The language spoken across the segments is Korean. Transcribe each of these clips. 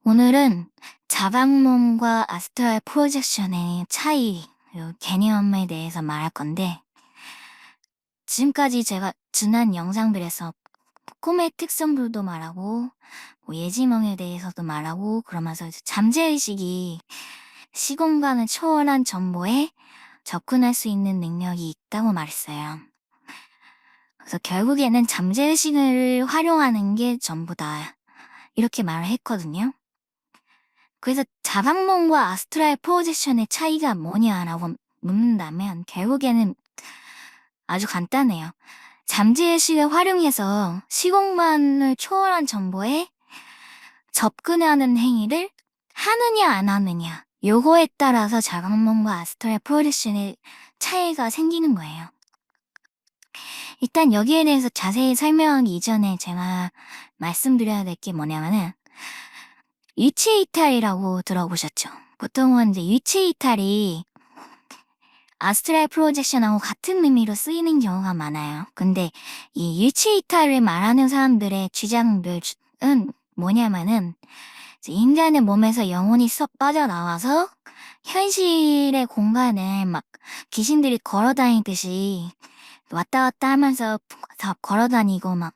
오늘은 자각몽과 아스트랄 프로젝션의 차이, 요 개념에 대해서 말할 건데, 지금까지 제가 지난 영상들에서 꿈의 특성들도 말하고, 뭐 예지몽에 대해서도 말하고, 그러면서 이제 잠재의식이 시공간을 초월한 정보에 접근할 수 있는 능력이 있다고 말했어요. 그래서 결국에는 잠재의식을 활용하는 게 전부다. 이렇게 말을 했거든요. 그래서 자각몽과 아스트랄 프로젝션의 차이가 뭐냐라고 묻는다면 결국에는 아주 간단해요. 잠재의식을 활용해서 시공간을 초월한 정보에 접근하는 행위를 하느냐 안 하느냐, 요거에 따라서 자각몽과 아스트랄 프로젝션의 차이가 생기는 거예요. 일단 여기에 대해서 자세히 설명하기 이전에 제가 말씀드려야 될 게 뭐냐면은 위치 이탈이라고 들어보셨죠? 보통은 이제 위치 이탈이 아스트랄 프로젝션하고 같은 의미로 쓰이는 경우가 많아요. 근데 이 위치 이탈을 말하는 사람들의 주장들은 뭐냐면은 이제 인간의 몸에서 영혼이 쏙 빠져나와서 현실의 공간을 막 귀신들이 걸어다니듯이 왔다 갔다 하면서 다 걸어다니고 막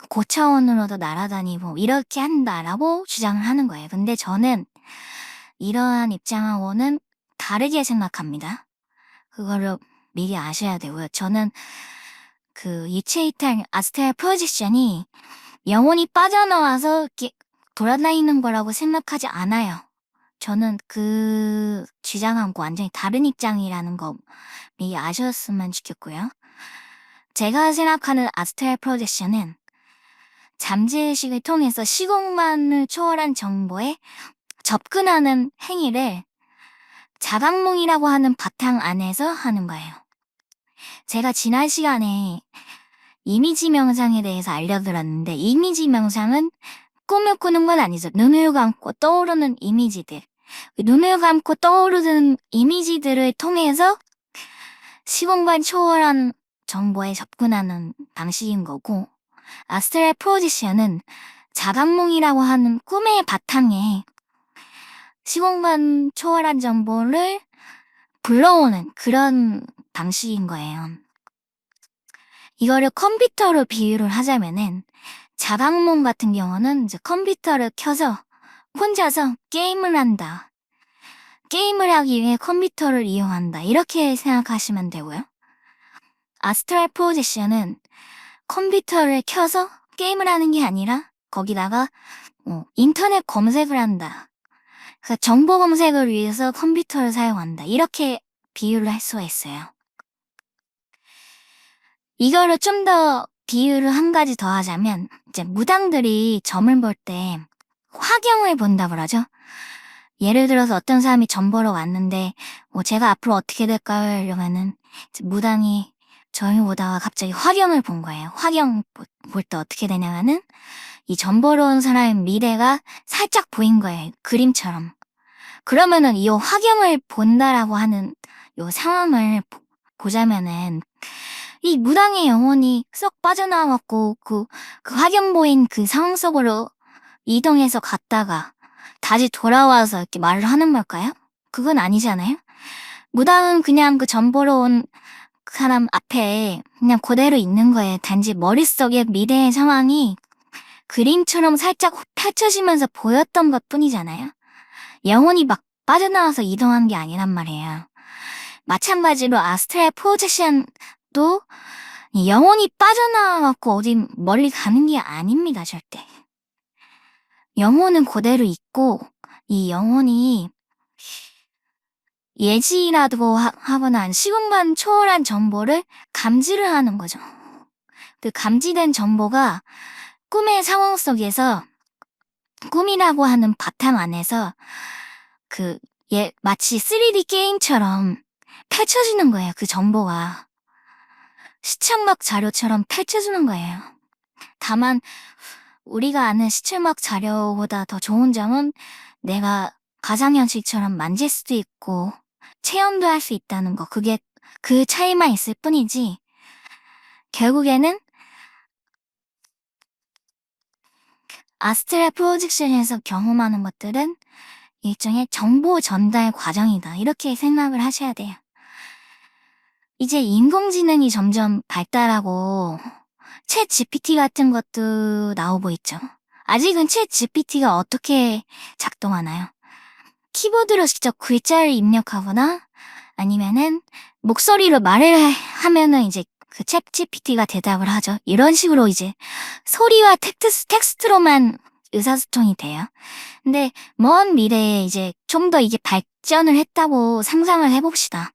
고차원으로도 날아다니고 이렇게 한다라고 주장을 하는 거예요. 근데 저는 이러한 입장하고는 다르게 생각합니다. 그거를 미리 아셔야 되고요. 저는 그 유체이탈 아스트랄 프로젝션이 영혼이 빠져나와서 이렇게 돌아다니는 거라고 생각하지 않아요. 저는 그 주장하고 완전히 다른 입장이라는 거 미리 아셨으면 좋겠고요. 제가 생각하는 아스트랄 프로젝션은 잠재의식을 통해서 시공간을 초월한 정보에 접근하는 행위를 자각몽이라고 하는 바탕 안에서 하는 거예요. 제가 지난 시간에 이미지 명상에 대해서 알려드렸는데 이미지 명상은 꿈을 꾸는 건 아니죠. 눈을 감고 떠오르는 이미지들. 눈을 감고 떠오르는 이미지들을 통해서 시공간 초월한 정보에 접근하는 방식인 거고 아스트랄 프로젝션은 자각몽이라고 하는 꿈의 바탕에 시공간 초월한 정보를 불러오는 그런 방식인 거예요. 이거를 컴퓨터로 비유를 하자면은 자각몽 같은 경우는 이제 컴퓨터를 켜서 혼자서 게임을 한다. 게임을 하기 위해 컴퓨터를 이용한다. 이렇게 생각하시면 되고요. 아스트랄 프로젝션은 컴퓨터를 켜서 게임을 하는 게 아니라 거기다가 인터넷 검색을 한다. 그래서 정보 검색을 위해서 컴퓨터를 사용한다. 이렇게 비유를 할 수가 있어요. 이거를 좀 더 비유를 한 가지 더 하자면 이제 무당들이 점을 볼 때 화경을 본다 그러죠. 예를 들어서 어떤 사람이 점 보러 왔는데 제가 앞으로 어떻게 될까요? 이러면은 이제 무당이 점을 보다가 갑자기 화경을 본 거예요. 화경 볼 때 어떻게 되냐면은 이 점 보러 온 사람의 미래가 살짝 보인 거예요. 그림처럼. 그러면은 이 화경을 본다라고 하는 요 상황을 보자면은 이 무당의 영혼이 쏙 빠져나와갖고 그 화경 보인 그 상황 속으로 이동해서 갔다가 다시 돌아와서 이렇게 말을 하는 걸까요? 그건 아니잖아요? 무당은 그냥 그 점 보러 온 그 사람 앞에 그냥 그대로 있는 거예요. 단지 머릿속에 미래의 상황이 그림처럼 살짝 펼쳐지면서 보였던 것 뿐이잖아요. 영혼이 막 빠져나와서 이동한 게 아니란 말이에요. 마찬가지로 아스트랄 프로젝션도 영혼이 빠져나와갖고 어디 멀리 가는 게 아닙니다, 절대. 영혼은 그대로 있고 이 영혼이 예지라고 하거나 시공간 초월한 정보를 감지를 하는 거죠. 그 감지된 정보가 꿈의 상황 속에서 꿈이라고 하는 바탕 안에서 마치 3D 게임처럼 펼쳐지는 거예요. 그 정보가. 시청막 자료처럼 펼쳐지는 거예요. 다만 우리가 아는 시청막 자료보다 더 좋은 점은 내가 가상현실처럼 만질 수도 있고 체험도 할 수 있다는 거. 그게 그 차이만 있을 뿐이지 결국에는 아스트랄 프로젝션에서 경험하는 것들은 일종의 정보 전달 과정이다. 이렇게 생각을 하셔야 돼요. 이제 인공지능이 점점 발달하고 챗 GPT 같은 것도 나오고 있죠. 아직은 챗 GPT가 어떻게 작동하나요? 키보드로 직접 글자를 입력하거나 아니면은 목소리로 말을 하면은 이제 그 챗 GPT가 대답을 하죠. 이런 식으로 이제 소리와 텍스트로만 의사소통이 돼요. 근데 먼 미래에 이제 좀 더 이게 발전을 했다고 상상을 해봅시다.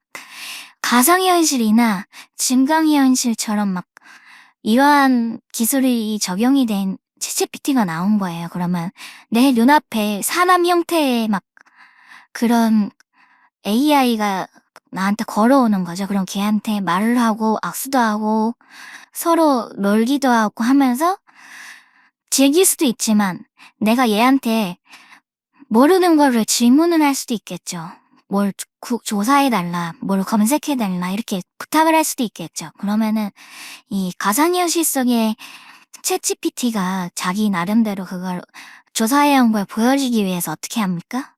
가상현실이나 증강현실처럼 막 이러한 기술이 적용이 된 챗GPT가 나온 거예요. 그러면 내 눈앞에 사람 형태의 막 그런 AI가 나한테 걸어오는 거죠. 그럼 걔한테 말을 하고 악수도 하고 서로 놀기도 하고 하면서 즐길 수도 있지만 내가 얘한테 모르는 거를 질문을 할 수도 있겠죠. 뭘 조사해달라, 뭘 검색해달라 이렇게 부탁을 할 수도 있겠죠. 그러면은 이 가상현실 속의 챗GPT가 자기 나름대로 그걸 조사해온 걸 보여주기 위해서 어떻게 합니까?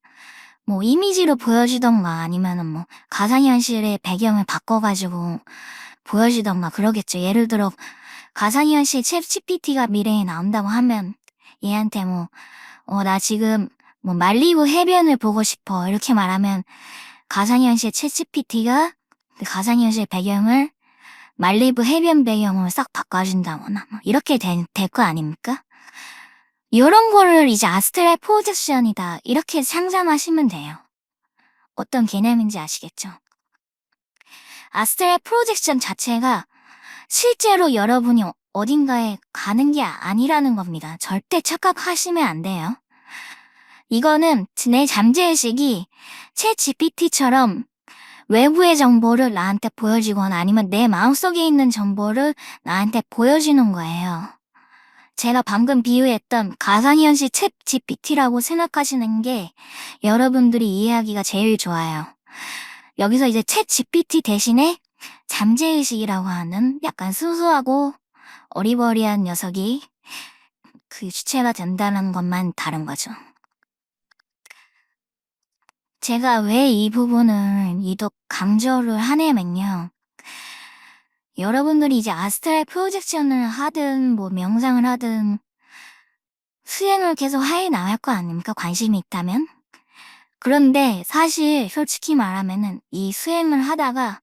뭐 이미지로 보여주던가 아니면은 뭐 가상현실의 배경을 바꿔가지고 보여주던가 그러겠죠. 예를 들어 가상현실 챗GPT가 미래에 나온다고 하면 얘한테 뭐 나 지금 뭐 말리부 해변을 보고 싶어 이렇게 말하면 가상현실 챗GPT가 그 가상현실 배경을 말리부 해변 배경으로 싹 바꿔준다거나 뭐 이렇게 될 거 아닙니까? 이런 거를 이제 아스트랄 프로젝션이다 이렇게 상상하시면 돼요. 어떤 개념인지 아시겠죠? 아스트랄 프로젝션 자체가 실제로 여러분이 어딘가에 가는 게 아니라는 겁니다. 절대 착각하시면 안 돼요. 이거는 내 잠재의식이 챗 GPT처럼 외부의 정보를 나한테 보여주거나 아니면 내 마음속에 있는 정보를 나한테 보여주는 거예요. 제가 방금 비유했던 가상현실 챗 GPT라고 생각하시는 게 여러분들이 이해하기가 제일 좋아요. 여기서 이제 챗 GPT 대신에 잠재의식이라고 하는 약간 순수하고 어리버리한 녀석이 그 주체가 된다는 것만 다른 거죠. 제가 왜 이 부분을 유독 강조를 하냐면요. 여러분들이 이제 아스트랄 프로젝션을 하든 뭐 명상을 하든 수행을 계속 해 나갈 거 아닙니까? 관심이 있다면? 그런데 사실 솔직히 말하면은 이 수행을 하다가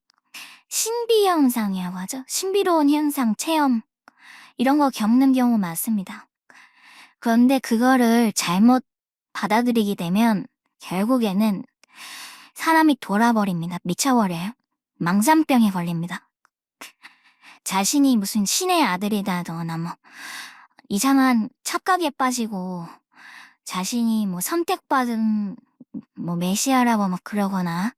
신비 현상이라고 하죠. 신비로운 현상, 체험 이런 거 겪는 경우 많습니다. 그런데 그거를 잘못 받아들이게 되면 결국에는 사람이 돌아버립니다. 미쳐버려요. 망상병에 걸립니다. 자신이 무슨 신의 아들이다거나 뭐 이상한 착각에 빠지고 자신이 뭐 선택받은 뭐 메시아라고 막 그러거나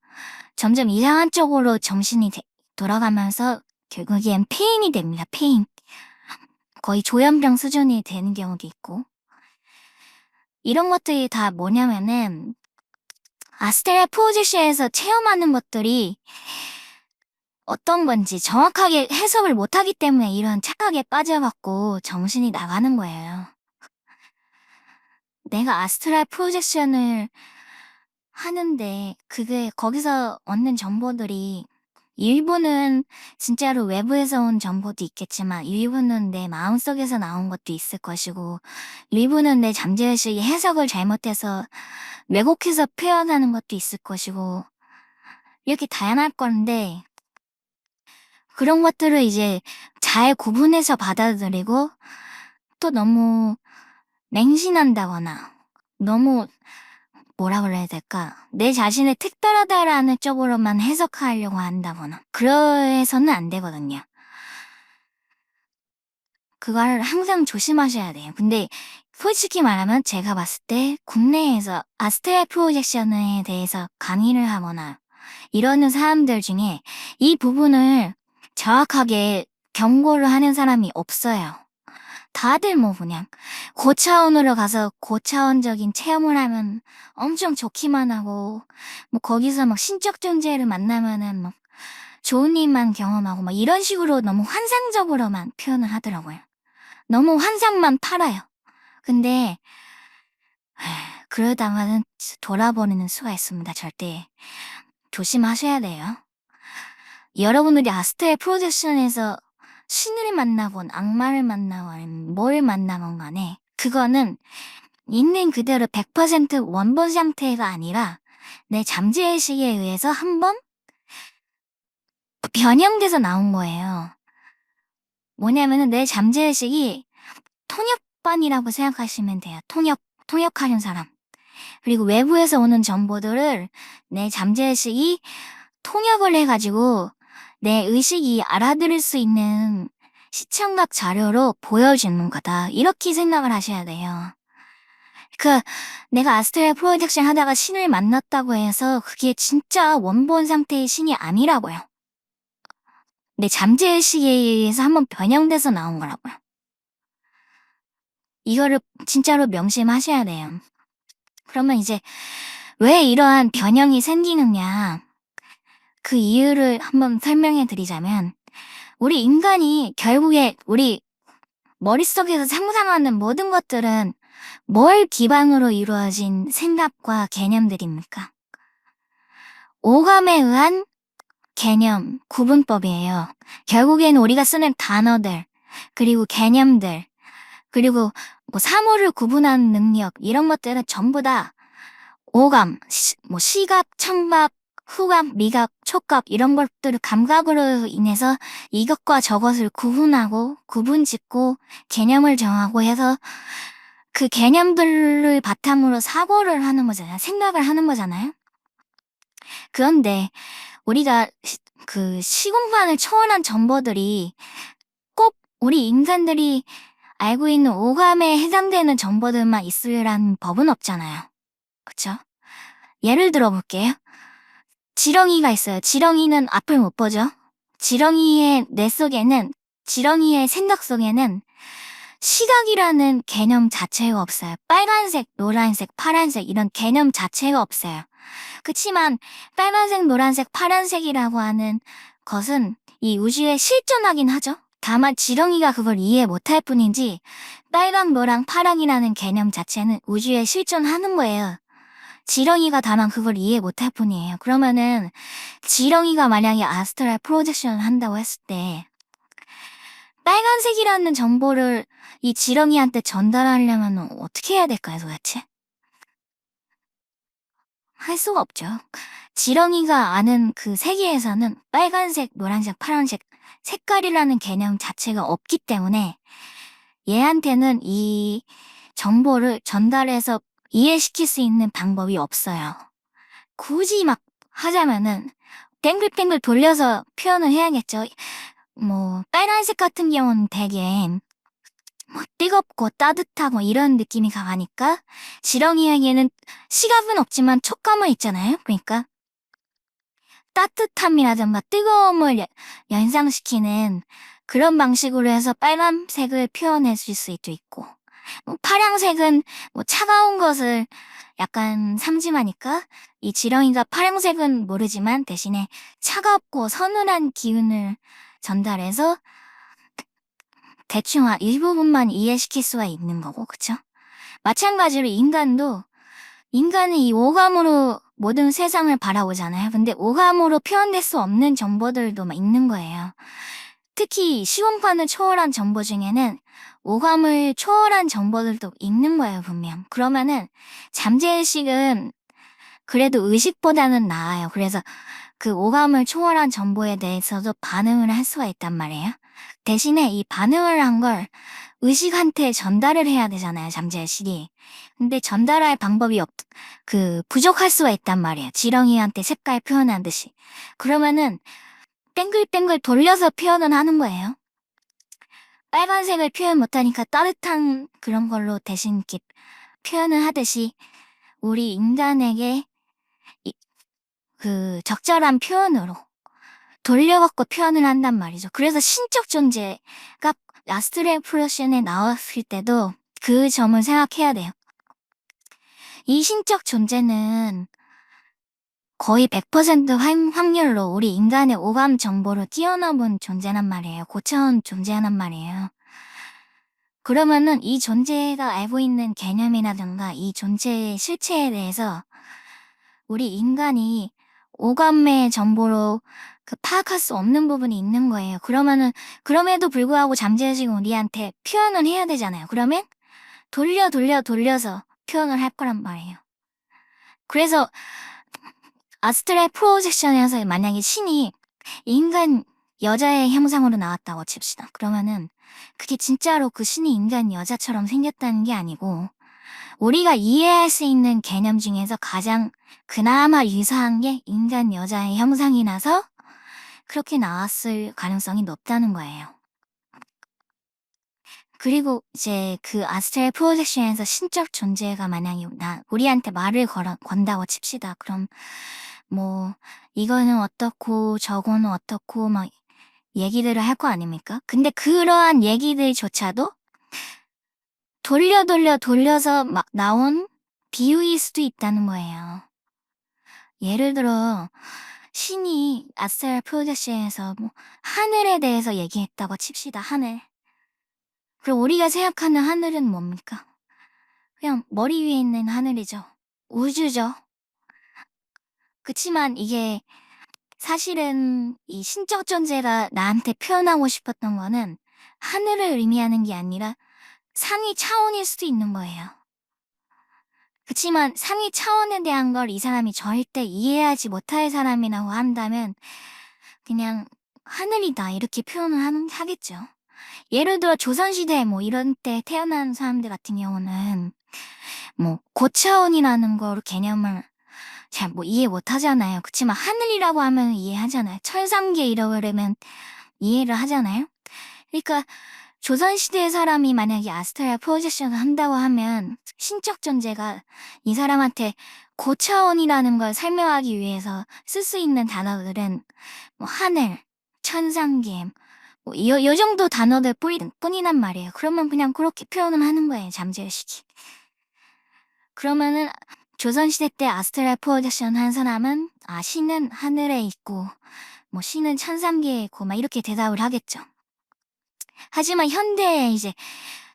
점점 이상한 쪽으로 정신이 돌아가면서 결국엔 폐인이 됩니다. 폐인. 거의 조현병 수준이 되는 경우도 있고 이런 것들이 다 뭐냐면은 아스트랄 프로젝션에서 체험하는 것들이 어떤 건지 정확하게 해석을 못하기 때문에 이런 착각에 빠져갖고 정신이 나가는 거예요. 내가 아스트랄 프로젝션을 하는데 그게 거기서 얻는 정보들이 일부는 진짜로 외부에서 온 정보도 있겠지만 일부는 내 마음속에서 나온 것도 있을 것이고 일부는 내 잠재의식이 해석을 잘못해서 왜곡해서 표현하는 것도 있을 것이고 이렇게 다양할 건데 그런 것들을 이제 잘 구분해서 받아들이고 또 너무 맹신한다거나 너무 뭐라 그래야 될까? 내 자신을 특별하다라는 쪽으로만 해석하려고 한다거나 그래서는 안 되거든요. 그걸 항상 조심하셔야 돼요. 근데 솔직히 말하면 제가 봤을 때 국내에서 아스트랄 프로젝션에 대해서 강의를 하거나 이러는 사람들 중에 이 부분을 정확하게 경고를 하는 사람이 없어요. 다들 뭐 그냥 고차원으로 가서 고차원적인 체험을 하면 엄청 좋기만 하고 뭐 거기서 막 신적 존재를 만나면은 막 좋은 일만 경험하고 막 이런 식으로 너무 환상적으로만 표현을 하더라고요. 너무 환상만 팔아요. 근데 그러다가는 돌아버리는 수가 있습니다. 절대 조심하셔야 돼요. 여러분들이 아스트랄 프로젝션에서 신을 만나건 악마를 만나건 뭘 만나건 간에 그거는 있는 그대로 100% 원본 상태가 아니라 내 잠재의식에 의해서 한번 변형돼서 나온 거예요. 뭐냐면은 내 잠재의식이 통역반이라고 생각하시면 돼요. 통역하는 사람. 그리고 외부에서 오는 정보들을 내 잠재의식이 통역을 해가지고 내 의식이 알아들을 수 있는 시청각 자료로 보여주는 거다. 이렇게 생각을 하셔야 돼요. 내가 아스트랄 프로젝션 하다가 신을 만났다고 해서 그게 진짜 원본 상태의 신이 아니라고요. 내 잠재의식에 의해서 한번 변형돼서 나온 거라고요. 이거를 진짜로 명심하셔야 돼요. 그러면 이제 왜 이러한 변형이 생기느냐, 그 이유를 한번 설명해 드리자면, 우리 인간이 결국에 우리 머릿속에서 상상하는 모든 것들은 뭘 기반으로 이루어진 생각과 개념들입니까? 오감에 의한 개념, 구분법이에요. 결국에는 우리가 쓰는 단어들, 그리고 개념들, 그리고 사물을 구분하는 능력, 이런 것들은 전부 다 오감, 시각, 청각, 후각, 미각, 촉각 이런 것들을 감각으로 인해서 이것과 저것을 구분하고 구분짓고 개념을 정하고 해서 그 개념들을 바탕으로 사고를 하는 거잖아요. 생각을 하는 거잖아요. 그런데 우리가 그 시공간을 초월한 정보들이 꼭 우리 인간들이 알고 있는 오감에 해당되는 정보들만 있으라는 법은 없잖아요. 그쵸? 예를 들어 볼게요. 지렁이가 있어요. 지렁이는 앞을 못 보죠? 지렁이의 뇌 속에는, 지렁이의 생각 속에는 시각이라는 개념 자체가 없어요. 빨간색, 노란색, 파란색 이런 개념 자체가 없어요. 그치만 빨간색, 노란색, 파란색이라고 하는 것은 이 우주에 실존하긴 하죠. 다만 지렁이가 그걸 이해 못할 뿐이지 빨강, 노랑, 파랑이라는 개념 자체는 우주에 실존하는 거예요. 지렁이가 다만 그걸 이해 못할 뿐이에요. 그러면은 지렁이가 만약에 아스트랄 프로젝션을 한다고 했을 때 빨간색이라는 정보를 이 지렁이한테 전달하려면 어떻게 해야 될까요, 도대체? 할 수가 없죠. 지렁이가 아는 그 세계에서는 빨간색, 노란색, 파란색 색깔이라는 개념 자체가 없기 때문에 얘한테는 이 정보를 전달해서 이해시킬 수 있는 방법이 없어요. 굳이 막 하자면은 뱅글뱅글 돌려서 표현을 해야겠죠. 빨간색 같은 경우는 되게 뜨겁고 따뜻하고 이런 느낌이 강하니까 지렁이에게는 시각은 없지만 촉감은 있잖아요. 그러니까 따뜻함이라든가 뜨거움을 연상시키는 그런 방식으로 해서 빨간색을 표현해 줄 수도 있고 파란색은 차가운 것을 약간 상징하니까 이 지렁이가 파란색은 모르지만 대신에 차갑고 서늘한 기운을 전달해서 대충 일부분만 이해시킬 수가 있는 거고, 그쵸? 마찬가지로 인간은 이 오감으로 모든 세상을 바라보잖아요. 근데 오감으로 표현될 수 없는 정보들도 막 있는 거예요. 특히 시공간을 초월한 정보 중에는 오감을 초월한 정보들도 있는 거예요, 분명. 그러면은 잠재의식은 그래도 의식보다는 나아요. 그래서 그 오감을 초월한 정보에 대해서도 반응을 할 수가 있단 말이에요. 대신에 이 반응을 한 걸 의식한테 전달을 해야 되잖아요, 잠재의식이. 근데 전달할 방법이 부족할 수가 있단 말이에요. 지렁이한테 색깔 표현한 듯이. 그러면은 뱅글뱅글 돌려서 표현을 하는 거예요. 빨간색을 표현 못하니까 따뜻한 그런 걸로 대신 이렇게 표현을 하듯이 우리 인간에게 그 적절한 표현으로 돌려갖고 표현을 한단 말이죠. 그래서 신적 존재가 아스트랄 프로젝션에 나왔을 때도 그 점을 생각해야 돼요. 이 신적 존재는 거의 100% 확률로 우리 인간의 오감 정보를 뛰어넘은 존재란 말이에요. 고차원 존재란 말이에요. 그러면은 이 존재가 알고 있는 개념이라든가 이 존재의 실체에 대해서 우리 인간이 오감의 정보로 파악할 수 없는 부분이 있는 거예요. 그럼에도 불구하고 잠재의식은 우리한테 표현을 해야 되잖아요. 그러면 돌려서 표현을 할 거란 말이에요. 그래서 아스트랄 프로젝션에서 만약에 신이 인간 여자의 형상으로 나왔다고 칩시다. 그러면은 그게 진짜로 그 신이 인간 여자처럼 생겼다는 게 아니고 우리가 이해할 수 있는 개념 중에서 가장 그나마 유사한 게 인간 여자의 형상이 나서 그렇게 나왔을 가능성이 높다는 거예요. 그리고 이제 그 아스트랄 프로젝션에서 신적 존재가 만약에 우리한테 말을 건다고 칩시다. 그럼 뭐 이거는 어떻고 저거는 어떻고 막 얘기들을 할 거 아닙니까? 근데 그러한 얘기들조차도 돌려서 막 나온 비유일 수도 있다는 거예요. 예를 들어 신이 아스트랄 프로젝션에서 뭐 하늘에 대해서 얘기했다고 칩시다. 하늘. 그럼 우리가 생각하는 하늘은 뭡니까? 그냥 머리 위에 있는 하늘이죠. 우주죠. 그치만 이게 사실은 이 신적 존재가 나한테 표현하고 싶었던 거는 하늘을 의미하는 게 아니라 상위 차원일 수도 있는 거예요. 그치만 상위 차원에 대한 걸 이 사람이 절대 이해하지 못할 사람이라고 한다면 그냥 하늘이다 이렇게 표현을 하겠죠. 예를 들어 조선시대 뭐 이런 때 태어난 사람들 같은 경우는 뭐 고차원이라는 거 개념을 잘 뭐 이해 못 하잖아요. 그치만 하늘이라고 하면 이해하잖아요. 천상계 이러고 그러면 이해를 하잖아요. 그러니까 조선시대의 사람이 만약에 아스트랄 프로젝션을 한다고 하면 신적 존재가 이 사람한테 고차원이라는 걸 설명하기 위해서 쓸 수 있는 단어들은 뭐 하늘, 천상계 뭐 요 정도 단어들 뿐이란 말이에요. 그러면 그냥 그렇게 표현을 하는 거예요. 잠재의식이. 그러면은 조선시대 때 아스트랄 프로젝션 한 사람은 신은 하늘에 있고 뭐 신은 천상계에 있고 막 이렇게 대답을 하겠죠. 하지만 현대에 이제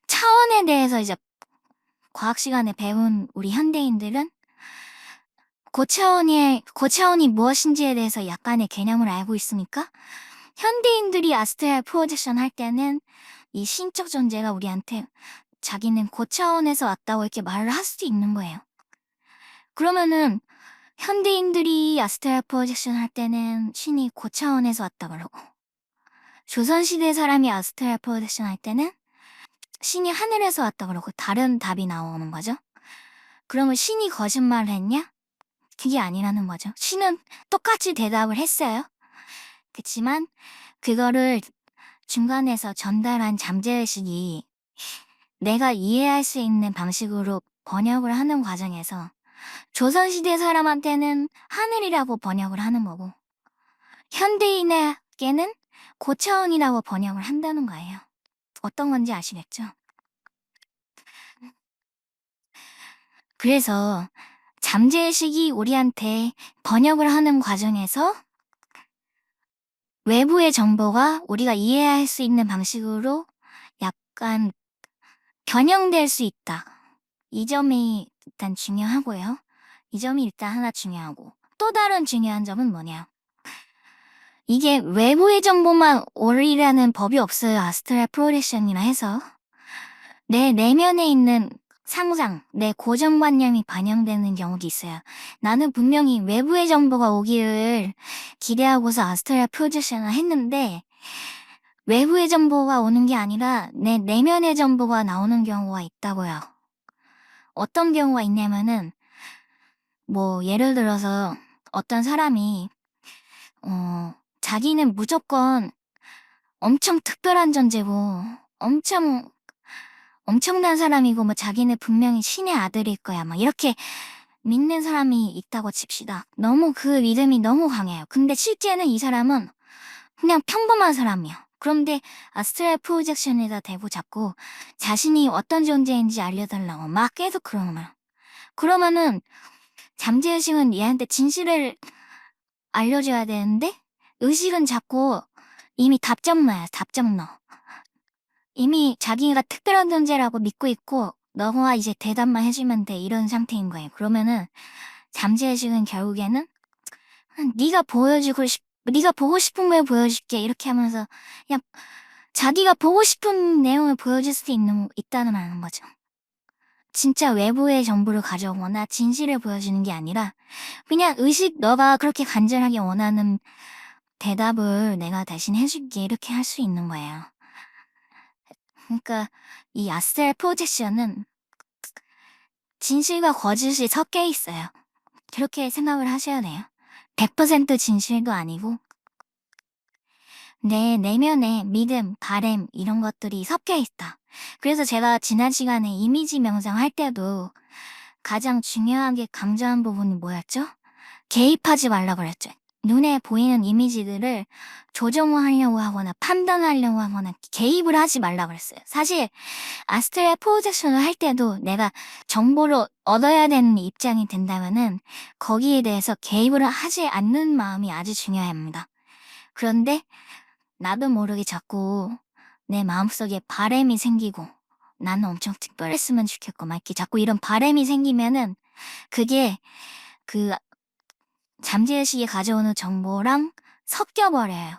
차원에 대해서 이제 과학 시간에 배운 우리 현대인들은 고차원이 무엇인지에 대해서 약간의 개념을 알고 있으니까 현대인들이 아스트랄 프로젝션 할 때는 이 신적 존재가 우리한테 자기는 고차원에서 왔다고 이렇게 말을 할 수도 있는 거예요. 그러면은 현대인들이 아스트랄 프로젝션 할 때는 신이 고차원에서 왔다 그러고 조선시대 사람이 아스트랄 프로젝션 할 때는 신이 하늘에서 왔다 그러고 다른 답이 나오는 거죠. 그러면 신이 거짓말을 했냐? 그게 아니라는 거죠. 신은 똑같이 대답을 했어요. 그치만 그거를 중간에서 전달한 잠재의식이 내가 이해할 수 있는 방식으로 번역을 하는 과정에서 조선시대 사람한테는 하늘이라고 번역을 하는 거고 현대인에게는 고차원이라고 번역을 한다는 거예요. 어떤 건지 아시겠죠? 그래서 잠재의식이 우리한테 번역을 하는 과정에서 외부의 정보가 우리가 이해할 수 있는 방식으로 약간 변형될 수 있다. 이 점이 일단 중요하고요. 이 점이 일단 하나 중요하고 또 다른 중요한 점은 뭐냐. 이게 외부의 정보만 옳으라는 법이 없어요. 아스트랄 프로젝션이라 해서. 내 내면에 있는 상상, 내 고정관념이 반영되는 경우도 있어요. 나는 분명히 외부의 정보가 오기를 기대하고서 아스트랄 프로젝션을 했는데 외부의 정보가 오는 게 아니라 내 내면의 정보가 나오는 경우가 있다고요. 어떤 경우가 있냐면은 뭐 예를 들어서 어떤 사람이 자기는 무조건 엄청 특별한 존재고 엄청난 사람이고 뭐 자기는 분명히 신의 아들일 거야 막 이렇게 믿는 사람이 있다고 칩시다. 너무 그 믿음이 너무 강해요. 근데 실제는 이 사람은 그냥 평범한 사람이야. 그런데 아스트랄 프로젝션에다 대고 자꾸 자신이 어떤 존재인지 알려달라고 막 계속 그러는 거야. 그러면은 잠재의식은 얘한테 진실을 알려줘야 되는데 의식은 자꾸 이미 답정너야. 답정너. 이미 자기가 특별한 존재라고 믿고 있고 너가 이제 대답만 해주면 돼 이런 상태인 거예요. 그러면은 잠재의식은 결국에는 네가 보고 싶은 걸 보여줄게 이렇게 하면서 그냥 자기가 보고 싶은 내용을 보여줄 수 있다는 거죠. 진짜 외부의 정보를 가져오거나 진실을 보여주는 게 아니라 그냥 너가 그렇게 간절하게 원하는 대답을 내가 대신 해줄게 이렇게 할 수 있는 거예요. 그러니까 이 아스트랄 프로젝션은 진실과 거짓이 섞여 있어요. 그렇게 생각을 하셔야 돼요. 100% 진실도 아니고 내 내면에 믿음, 바램 이런 것들이 섞여 있다. 그래서 제가 지난 시간에 이미지 명상할 때도 가장 중요하게 강조한 부분이 뭐였죠? 개입하지 말라고 그랬죠. 눈에 보이는 이미지들을 조정하려고 하거나 판단하려고 하거나 개입을 하지 말라고 그랬어요. 사실 아스트랄 프로젝션을 할 때도 내가 정보를 얻어야 되는 입장이 된다면은 거기에 대해서 개입을 하지 않는 마음이 아주 중요합니다. 그런데 나도 모르게 자꾸 내 마음속에 바램이 생기고 나는 엄청 특별했으면 좋겠고 막 이렇게 자꾸 이런 바램이 생기면은 그게 그 잠재의식이 가져오는 정보랑 섞여버려요.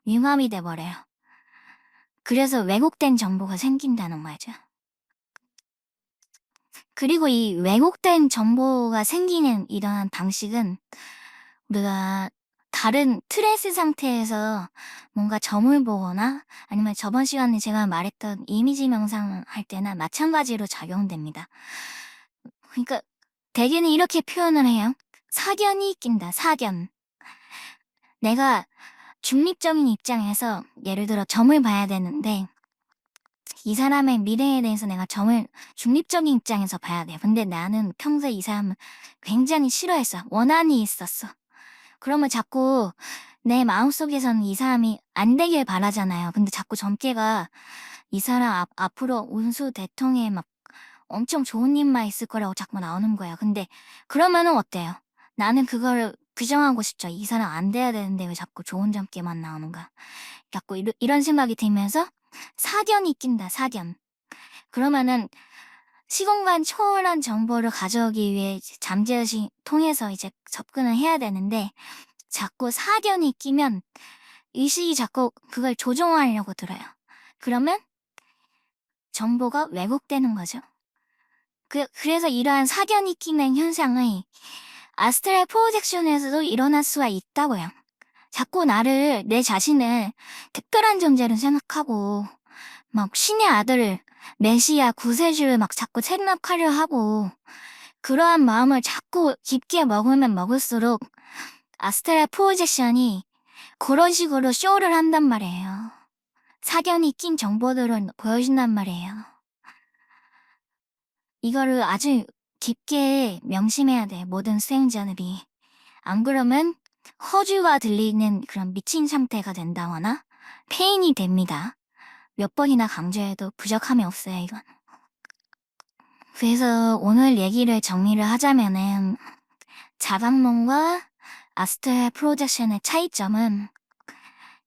융합이 돼버려요. 그래서 왜곡된 정보가 생긴다는 거죠. 그리고 이 왜곡된 정보가 생기는 이러한 방식은 우리가 다른 트랜스 상태에서 뭔가 점을 보거나 아니면 저번 시간에 제가 말했던 이미지 명상 할 때나 마찬가지로 작용됩니다. 그러니까 대개는 이렇게 표현을 해요. 사견이 낀다, 사견. 내가 중립적인 입장에서 예를 들어 점을 봐야 되는데 이 사람의 미래에 대해서 내가 점을 중립적인 입장에서 봐야 돼. 근데 나는 평소에 이 사람을 굉장히 싫어했어. 원한이 있었어. 그러면 자꾸 내 마음속에서는 이 사람이 안 되길 바라잖아요. 근데 자꾸 점괘가 이 사람 앞으로 운수대통에 막 엄청 좋은 일만 있을 거라고 자꾸 나오는 거예요. 근데 그러면은 어때요? 나는 그거를 규정하고 싶죠. 이 사람 안 돼야 되는데 왜 자꾸 좋은 점괘만 나오는가. 자꾸 이런 생각이 들면서 사견이 낀다, 사견. 그러면은 시공간 초월한 정보를 가져오기 위해 잠재의식 통해서 이제 접근을 해야 되는데 자꾸 사견이 끼면 의식이 자꾸 그걸 조종하려고 들어요. 그러면 정보가 왜곡되는 거죠. 그래서 이러한 사견이 끼는 현상의 아스트랄 프로젝션에서도 일어날 수가 있다고요. 자꾸 내 자신을 특별한 존재로 생각하고 막 신의 아들, 메시아, 구세주를 막 자꾸 생각하려 하고 그러한 마음을 자꾸 깊게 먹으면 먹을수록 아스트랄 프로젝션이 그런 식으로 쇼를 한단 말이에요. 사견이 낀 정보들을 보여준단 말이에요. 이거를 아주 깊게 명심해야 돼, 모든 수행자들이. 안 그러면 허주가 들리는 그런 미친 상태가 된다거나 페인이 됩니다. 몇 번이나 강조해도 부족함이 없어요, 이건. 그래서 오늘 얘기를 정리를 하자면은 자각몽과 아스트랄 프로젝션의 차이점은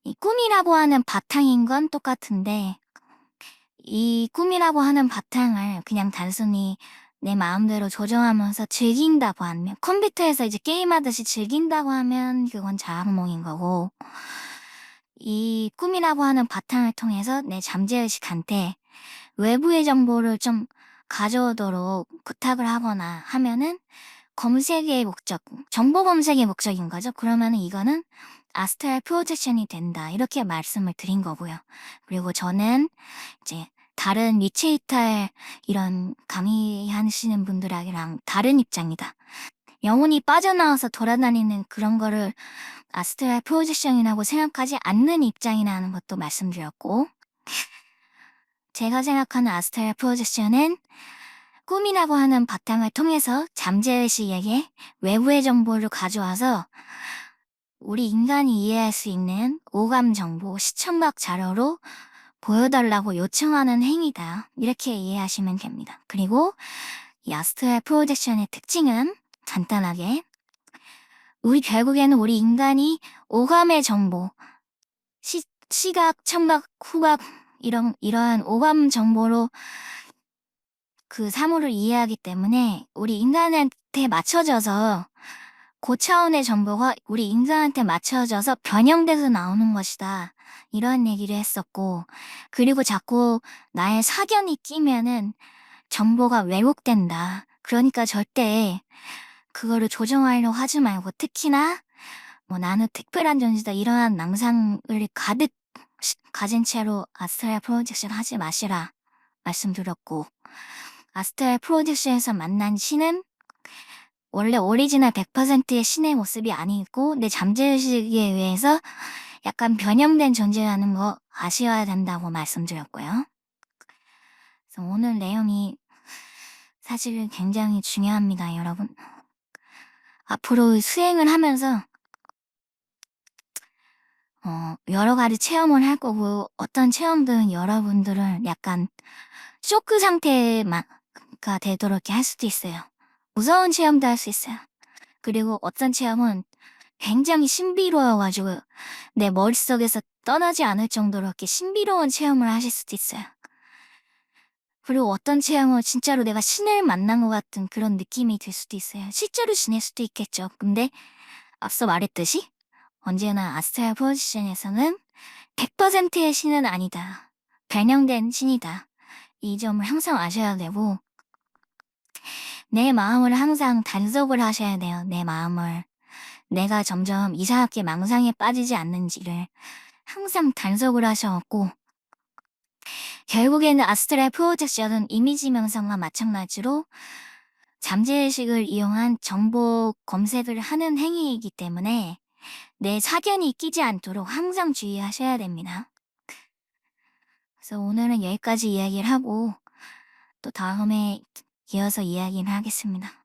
이 꿈이라고 하는 바탕인 건 똑같은데 이 꿈이라고 하는 바탕을 그냥 단순히 내 마음대로 조정하면서 즐긴다고 하면 컴퓨터에서 이제 게임하듯이 즐긴다고 하면 그건 자각몽인 거고 이 꿈이라고 하는 바탕을 통해서 내 잠재의식한테 외부의 정보를 좀 가져오도록 부탁을 하거나 하면은 검색의 목적, 정보 검색의 목적인 거죠. 그러면은 이거는 아스트랄 프로젝션이 된다. 이렇게 말씀을 드린 거고요. 그리고 저는 이제 다른 위치이탈 이런 강의하시는 분들이랑 다른 입장이다. 영혼이 빠져나와서 돌아다니는 그런 거를 아스트랄 프로젝션이라고 생각하지 않는 입장이라는 것도 말씀드렸고 제가 생각하는 아스트랄 프로젝션은 꿈이라고 하는 바탕을 통해서 잠재의식에게 외부의 정보를 가져와서 우리 인간이 이해할 수 있는 오감 정보, 시청각 자료로 보여달라고 요청하는 행위다. 이렇게 이해하시면 됩니다. 그리고 이 아스트랄 프로젝션의 특징은 간단하게 결국에는 우리 인간이 오감의 정보, 시각, 청각, 후각 이러한 오감 정보로 그 사물을 이해하기 때문에 우리 인간한테 맞춰져서 고차원의 정보가 우리 인간한테 맞춰져서 변형돼서 나오는 것이다. 이런 얘기를 했었고, 그리고 자꾸 나의 사견이 끼면은 정보가 왜곡된다. 그러니까 절대 그거를 조정하려고 하지 말고, 특히나 뭐 나는 특별한 존재다 이러한 망상을 가득 가진 채로 아스트랄 프로젝션 하지 마시라 말씀드렸고, 아스트랄 프로젝션에서 만난 신은 원래 오리지널 100%의 신의 모습이 아니고 내 잠재의식에 의해서 약간 변형된 존재라는 거 아셔야 된다고 말씀드렸고요. 그래서 오늘 내용이 사실 굉장히 중요합니다, 여러분. 앞으로 수행을 하면서 여러 가지 체험을 할 거고, 어떤 체험들은 여러분들은 약간 쇼크 상태가 되도록 이렇게 할 수도 있어요. 무서운 체험도 할 수 있어요. 그리고 어떤 체험은 굉장히 신비로워가지고 내 머릿속에서 떠나지 않을 정도로 이렇게 신비로운 체험을 하실 수도 있어요. 그리고 어떤 체험은 진짜로 내가 신을 만난 것 같은 그런 느낌이 들 수도 있어요. 실제로 지낼 수도 있겠죠. 근데 앞서 말했듯이 언제나 아스트랄 프로젝션에서는 100%의 신은 아니다. 변형된 신이다. 이 점을 항상 아셔야 되고, 내 마음을 항상 단속을 하셔야 돼요. 내 마음을. 내가 점점 이상하게 망상에 빠지지 않는지를 항상 단속을 하셔갖고, 결국에는 아스트랄 프로젝션은 이미지 명상과 마찬가지로 잠재의식을 이용한 정보 검색을 하는 행위이기 때문에 내 사견이 끼지 않도록 항상 주의하셔야 됩니다. 그래서 오늘은 여기까지 이야기를 하고 또 다음에 이어서 이야기를 하겠습니다.